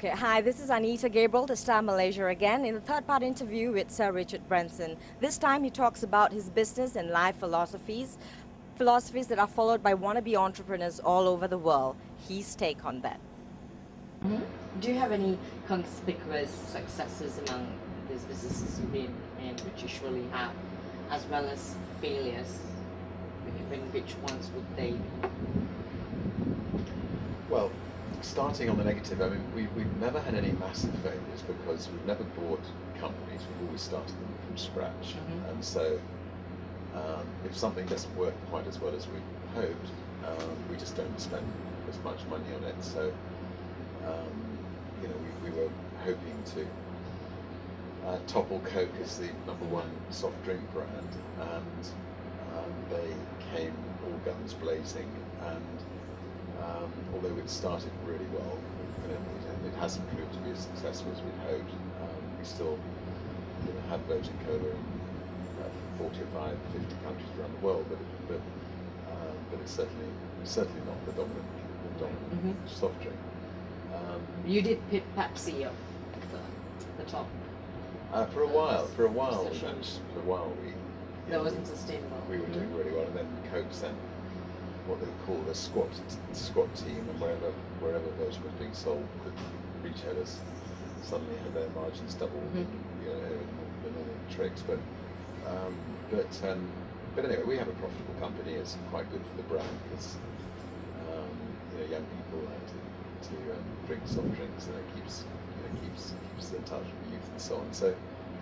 Okay, hi, this is Anita Gabriel, the Star Malaysia again, in the third part interview with Sir Richard Branson. This time he talks about his business and life philosophies, philosophies that are followed by wannabe entrepreneurs all over the world. His take on that. Do you have any conspicuous successes among these businesses you've been in, which you surely have, as well as failures? Which ones would they be? Well, starting on the negative, I mean, we've never had any massive failures because we've never bought companies, we've always started them from scratch. And so if something doesn't work quite as well as we hoped, we just don't spend as much money on it. So, we were hoping to topple Coke as the #1 soft drink brand, and they came all guns blazing, and although it started really well, it hasn't proved to be as successful as we'd hoped. We still have Virgin Cola in 40 or 50 countries around the world, but it's certainly not the dominant soft drink. You did pit Pepsi off the top. For a while, That wasn't sustainable. We were doing really well, and then Coke sent what they call a squad team, and wherever Virgin was being sold, the retailers suddenly had their margins doubled, the normal tricks. But anyway, we have a profitable company. It's quite good for the brand because young people like to drink soft drinks, and it keeps in touch with youth and so on. So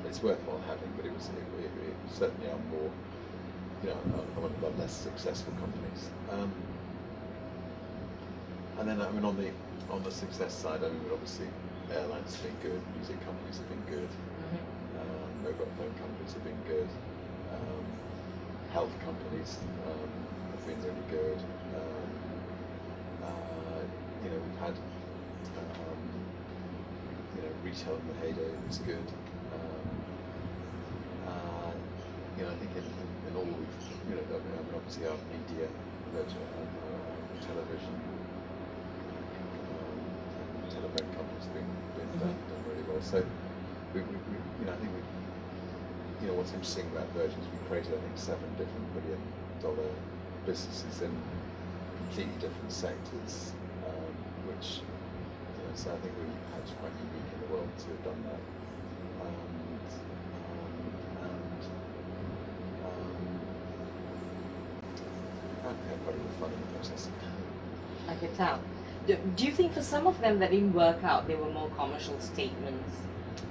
it's worthwhile having, but it was certainly our more one of our less successful companies. And then on the success side, obviously airlines have been good, music companies have been good, mobile phone companies have been good, health companies have been really good. We've had retail in the heyday was good. I think in all obviously our media, television, telephone companies have been done really well. So I think what's interesting about Virgin is we created, I think, 7 different $1 billion businesses in completely different sectors, which so I think we're perhaps quite unique in the world to have done that. I had quite a lot of fun in the process. I could tell. Do you think for some of them that didn't work out, they were more commercial statements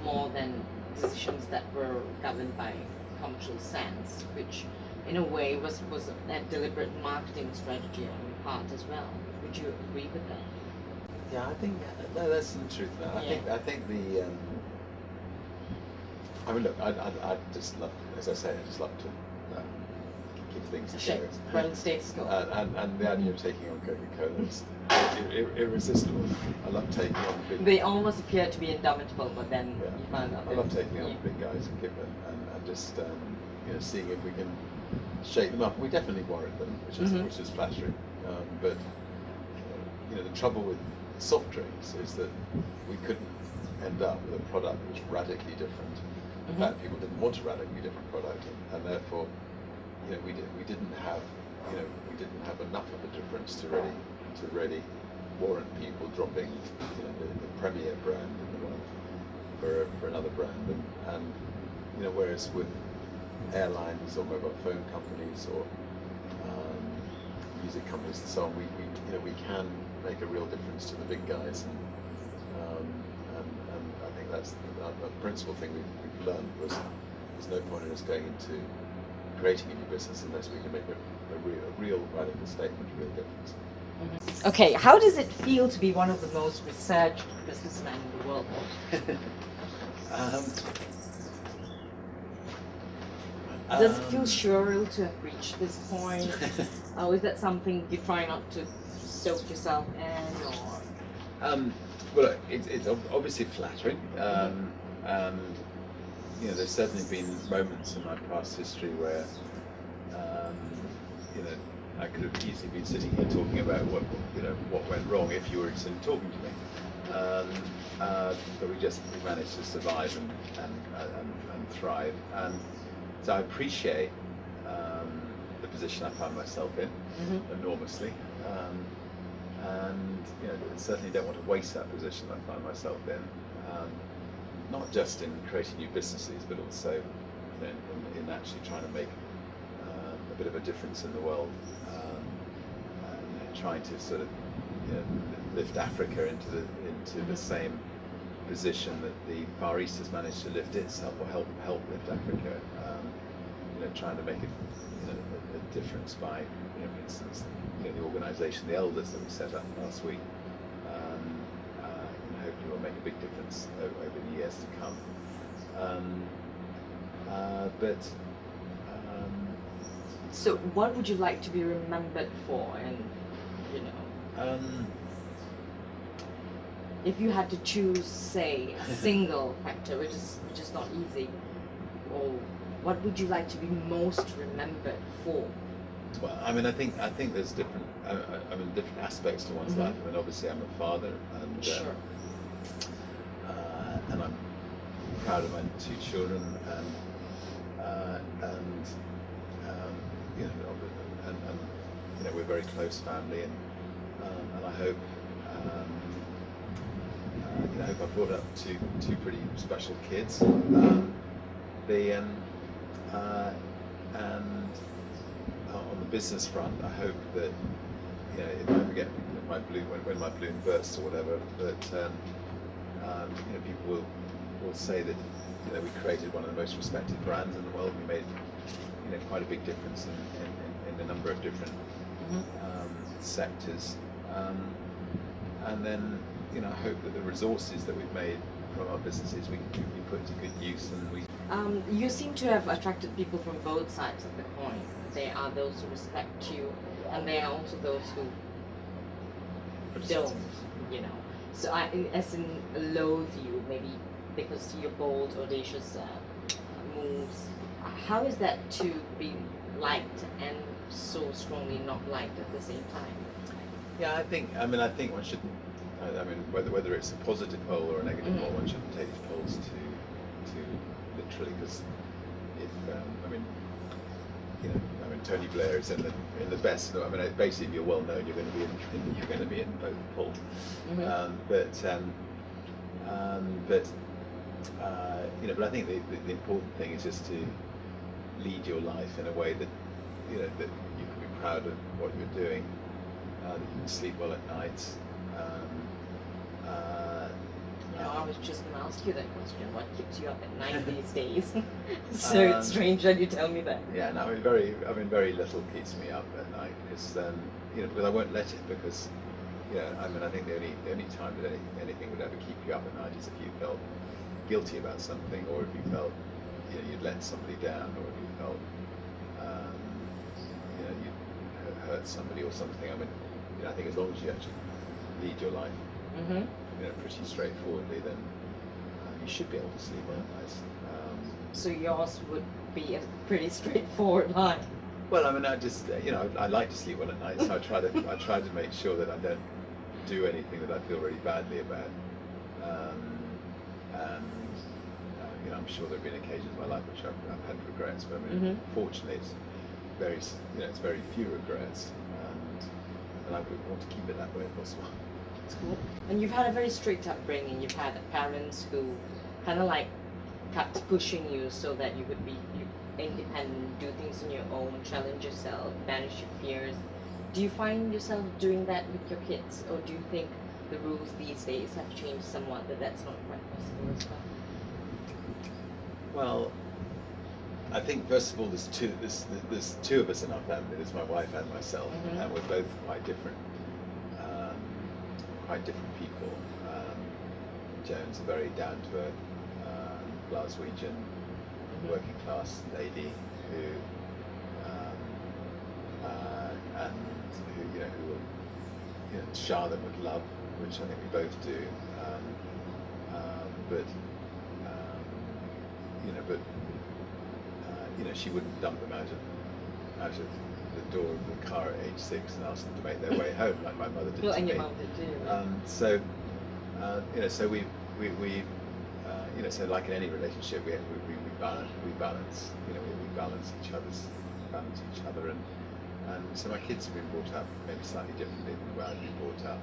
more than decisions that were governed by commercial sense, which in a way was a deliberate marketing strategy on your part as well? Would you agree with that? Yeah, I think there's some truth in that. I think the. Look, I just love, as I say, I just love to keep things shape, well, status quo. And the idea of taking on Coca-Cola is irresistible. I love taking on the big. They almost appear to be indomitable, but then you find out. I love taking on the big guys and just seeing if we can shake them up. We definitely worried them, which is flattering. But the trouble with soft drinks is that we couldn't end up with a product that was radically different. In fact, people didn't want a radically different product, and therefore, we didn't have enough of a difference to really warrant people dropping the premier brand in the world for another brand. And whereas with airlines or mobile phone companies or music companies and so on, we can make a real difference to the big guys, and I think that's the principal thing we've learned was there's no point in us going into creating a new business unless we can make a real radical statement, a real difference. Okay, how does it feel to be one of the most researched businessmen in the world? Does it feel surreal to have reached this point? Or is that something you try not to soak yourself in? Or? Well, it's obviously flattering, and there's certainly been moments in my past history where I could have easily been sitting here talking about what went wrong if you were talking to me. but we managed to survive and thrive. And so I appreciate the position I find myself in enormously, and certainly don't want to waste that position I find myself in. Not just in creating new businesses, but also in actually trying to make a bit of a difference in the world. Trying to sort of lift Africa into the same position that the Far East has managed to lift itself, or help lift Africa. Trying to make a difference by, for instance, the organisation, the Elders that we set up last week. Hopefully will make a big difference over the years to come. So what would you like to be remembered for? And if you had to choose, say, a single factor, which is not easy, or what would you like to be most remembered for? Well, I think there's different different aspects to one's life. Obviously I'm a father, and Sure. And I'm proud of my two children, and we're a very close family, and I hope I hope I brought up two pretty special kids. And on the business front, I hope that if I ever get my balloon, when my balloon bursts or whatever, that people will say that we created one of the most respected brands in the world. We made quite a big difference in a number of different sectors, and then I hope that the resources that we've made from our businesses we put to good use, and we. You seem to have attracted people from both sides of the coin. There are those who respect you, and there are also those who don't. So as in loathe you, maybe because you're bold, audacious moves. How is that to be liked and so strongly not liked at the same time? Yeah, I think one shouldn't. Whether it's a positive pole or a negative pole, one shouldn't take these poles to literally, because if Tony Blair is in the best. Basically, if you're well known, you're going to be in both poles. But I think the important thing is just to lead your life in a way that that you can be proud of what you're doing, that you can sleep well at night. I was just going to ask you that question. What keeps you up at night these days? So it's strange that you tell me that. Yeah, no, very little keeps me up at night, because because I won't let it, because I think the only time that anything would ever keep you up at night is if you felt guilty about something, or if you felt you'd let somebody down, or if you felt you'd hurt somebody or something. I think as long as you actually lead your life pretty straightforwardly, then you should be able to sleep well at night. So yours would be a pretty straightforward line. Well, I just I like to sleep well at night, so I try to make sure that I don't do anything that I feel really badly about. I'm sure there have been occasions in my life which I've had regrets, but fortunately it's very few regrets, and I would want to keep it that way if possible. That's cool. And you've had a very strict upbringing. You've had parents who kind of kept pushing you so that you would be independent, do things on your own, challenge yourself, banish your fears. Do you find yourself doing that with your kids, or do you think the rules these days have changed somewhat, that that's not quite possible as well? Well, I think first of all, there's two of us in our family. There's my wife and myself, and we're both quite different people. Joan's a very down-to-earth Glaswegian working class lady who Charlotte would love, which I think we both do. She wouldn't dump them out of the door of the car at age 6 and ask them to make their way home like my mother did to And me. your mum did too. So we we so like in any relationship, we balance, we balance each other, and so my kids have been brought up maybe slightly differently than the way I've been brought up,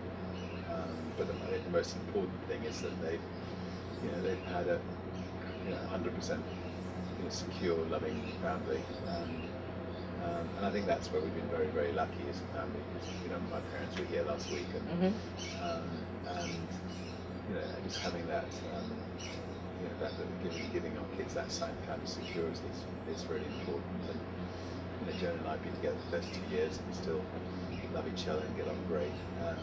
but the most important thing is that they've had a 100% secure, loving family, and I think that's where we've been very, very lucky as a family, because my parents were here last week, and just having that, that giving our kids that same kind of security is really important. And Joan and I have been together for 32 years, and we still love each other and get on great, and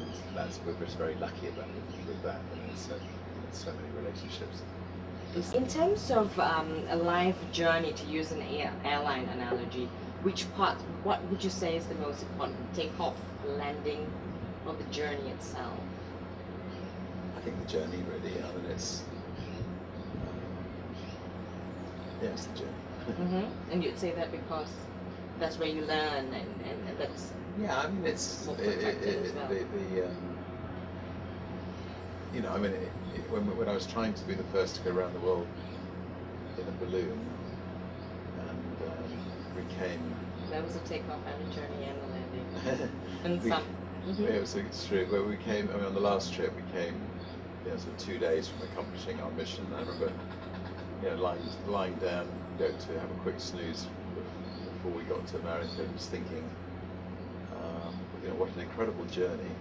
we're just very lucky about with that. And there's so many relationships. In terms of a life journey, to use an airline analogy, what would you say is the most important? Takeoff, landing, or the journey itself? I think the journey really. It's the journey. And you'd say that because that's where you learn, and that's it's more protected as well. when I was trying to be the first to go around the world in a balloon, and we came. That was a takeoff and a journey and a landing. And some. It's true. Where we came, on the last trip, we came, sort of 2 days from accomplishing our mission. I remember, lying down, to have a quick snooze before we got to America, just thinking, what an incredible journey.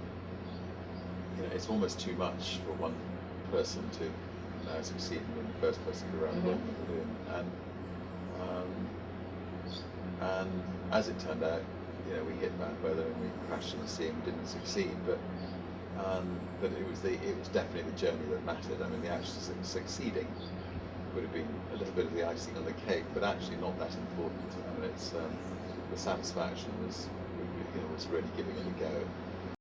It's almost too much for one person to succeed in being the first person to go around the world in a balloon. And as it turned out, we hit bad weather and we crashed in the sea and didn't succeed. But it was definitely the journey that mattered. The actual succeeding would have been a little bit of the icing on the cake, but actually not that important. It's the satisfaction was really giving it a go.